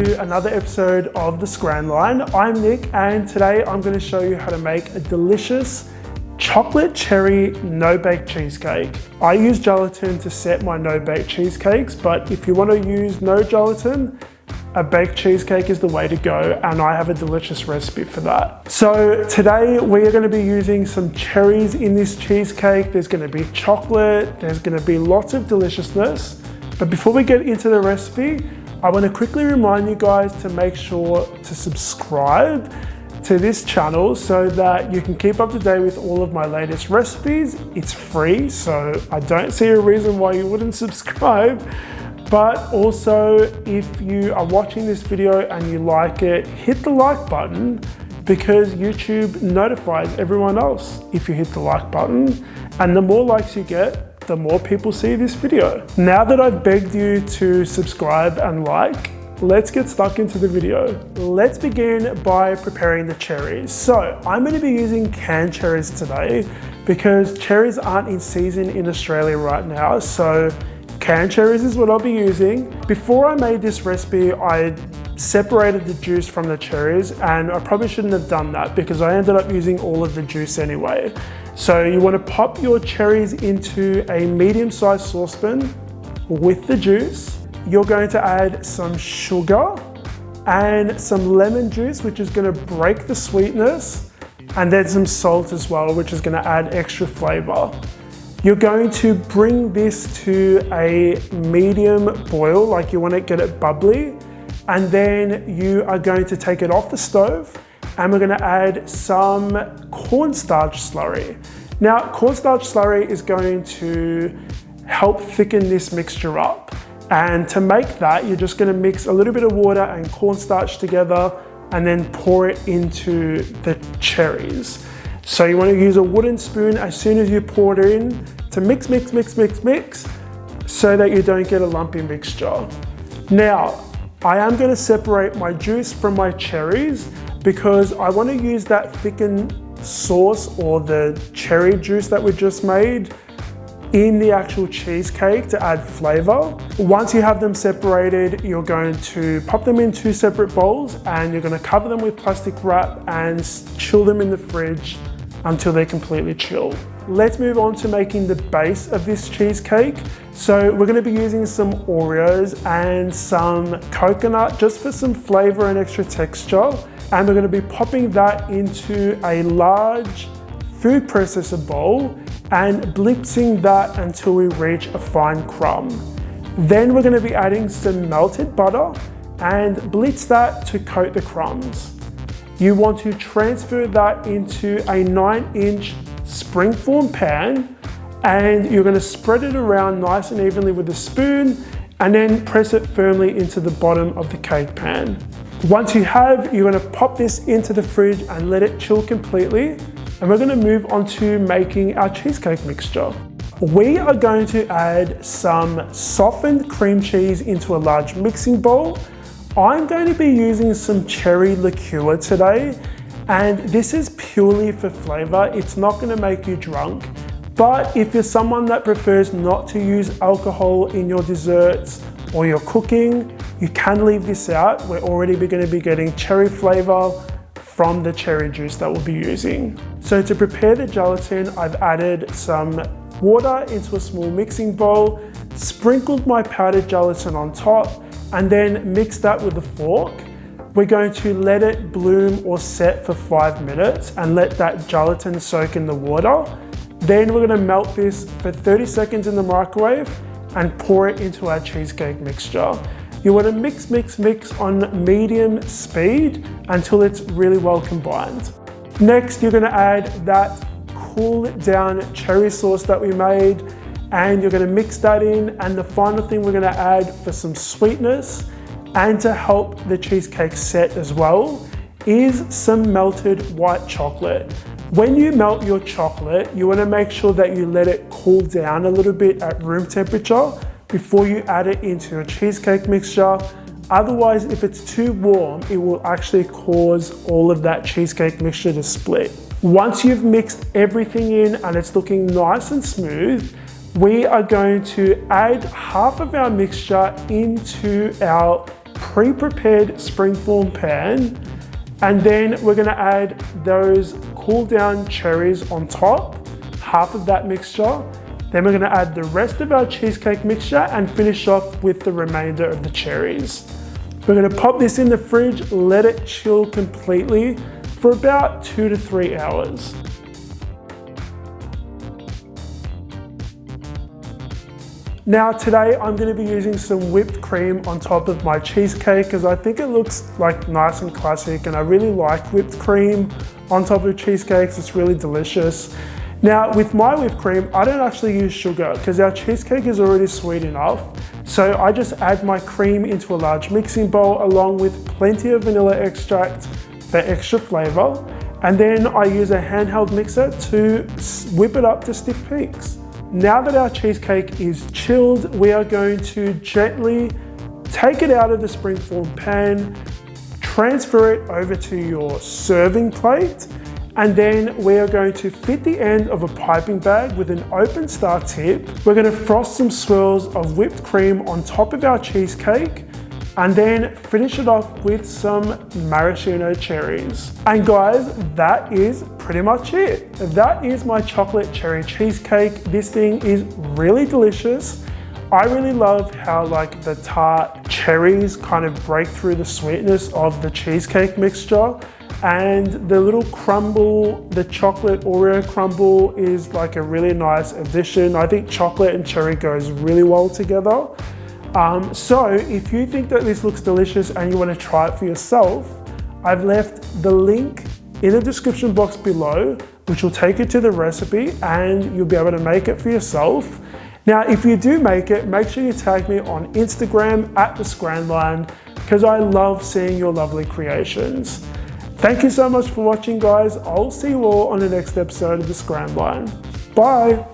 to another episode of The Scran Line. I'm Nick, and today I'm going to show you how to make a delicious chocolate cherry no-bake cheesecake. I use gelatin to set my no-bake cheesecakes, but if you want to use no gelatin, a baked cheesecake is the way to go, and I have a delicious recipe for that. So today we are going to be using some cherries in this cheesecake. There's going to be chocolate, there's going to be lots of deliciousness. But before we get into the recipe, I want to quickly remind you guys to make sure to subscribe to this channel so that you can keep up to date with all of my latest recipes. It's free, so I don't see a reason why you wouldn't subscribe. But also, if you are watching this video and you like it, hit the like button, because YouTube notifies everyone else if you hit the like button. And the more likes you get, the more people see this video. Now that I've begged you to subscribe and like, let's get stuck into the video. Let's begin by preparing the cherries. So I'm going to be using canned cherries today because cherries aren't in season in Australia right now. So canned cherries is what I'll be using. Before I made this recipe, I separated the juice from the cherries, and I probably shouldn't have done that because I ended up using all of the juice anyway. So you want to pop your cherries into a medium-sized saucepan with the juice. You're going to add some sugar and some lemon juice, which is going to break the sweetness, and then some salt as well, which is going to add extra flavor. You're going to bring this to a medium boil, like you want to get it bubbly, and then you are going to take it off the stove, and we're going to add some cornstarch slurry. Now, cornstarch slurry is going to help thicken this mixture up. And to make that, you're just going to mix a little bit of water and cornstarch together and then pour it into the cherries. So you want to use a wooden spoon as soon as you pour it in to mix, so that you don't get a lumpy mixture. Now, I am going to separate my juice from my cherries because I want to use that thickened sauce or the cherry juice that we just made in the actual cheesecake to add flavor. Once you have them separated, you're going to pop them in 2 separate bowls, and you're going to cover them with plastic wrap and chill them in the fridge until they completely chill. Let's move on to making the base of this cheesecake. So we're going to be using some Oreos and some coconut just for some flavor and extra texture. And we're going to be popping that into a large food processor bowl and blitzing that until we reach a fine crumb. Then we're going to be adding some melted butter and blitz that to coat the crumbs. You want to transfer that into a 9-inch springform pan, and you're going to spread it around nice and evenly with a spoon and then press it firmly into the bottom of the cake pan. Once you have, you're going to pop this into the fridge and let it chill completely. And we're going to move on to making our cheesecake mixture. We are going to add some softened cream cheese into a large mixing bowl. I'm going to be using some cherry liqueur today, and this is purely for flavor. It's not going to make you drunk, but if you're someone that prefers not to use alcohol in your desserts or your cooking, you can leave this out. We're already going to be getting cherry flavor from the cherry juice that we'll be using. So to prepare the gelatin, I've added some water into a small mixing bowl, sprinkled my powdered gelatin on top, and then mixed that with a fork. We're going to let it bloom or set for 5 minutes and let that gelatin soak in the water. Then we're going to melt this for 30 seconds in the microwave and pour it into our cheesecake mixture. You want to mix on medium speed until it's really well combined. Next, you're going to add that cooled down cherry sauce that we made, and you're going to mix that in. And the final thing we're going to add for some sweetness and to help the cheesecake set as well is some melted white chocolate. When you melt your chocolate, you want to make sure that you let it cool down a little bit at room temperature before you add it into your cheesecake mixture. Otherwise, if it's too warm, it will actually cause all of that cheesecake mixture to split. Once you've mixed everything in and it's looking nice and smooth, we are going to add half of our mixture into our pre-prepared springform pan, and then we're gonna add those cooled down cherries on top, half of that mixture. Then we're gonna add the rest of our cheesecake mixture and finish off with the remainder of the cherries. We're gonna pop this in the fridge, let it chill completely for about 2 to 3 hours. Now today I'm going to be using some whipped cream on top of my cheesecake because I think it looks like nice and classic, and I really like whipped cream on top of cheesecakes. It's really delicious. Now with my whipped cream, I don't actually use sugar because our cheesecake is already sweet enough. So I just add my cream into a large mixing bowl along with plenty of vanilla extract for extra flavor. And then I use a handheld mixer to whip it up to stiff peaks. Now that our cheesecake is chilled, we are going to gently take it out of the springform pan, transfer it over to your serving plate, and then we are going to fit the end of a piping bag with an open star tip. We're going to frost some swirls of whipped cream on top of our cheesecake, and then finish it off with some maraschino cherries. And guys, that is pretty much it. That is my chocolate cherry cheesecake. This thing is really delicious. I really love how like the tart cherries kind of break through the sweetness of the cheesecake mixture, and the little crumble, the chocolate Oreo crumble is like a really nice addition. I think chocolate and cherry goes really well together. So if you think that this looks delicious and you want to try it for yourself, I've left the link in the description box below, which will take you to the recipe and you'll be able to make it for yourself. Now, if you do make it, make sure you tag me on Instagram @thescranline because I love seeing your lovely creations. Thank you so much for watching, guys. I'll see you all on the next episode of The Scran Line. Bye.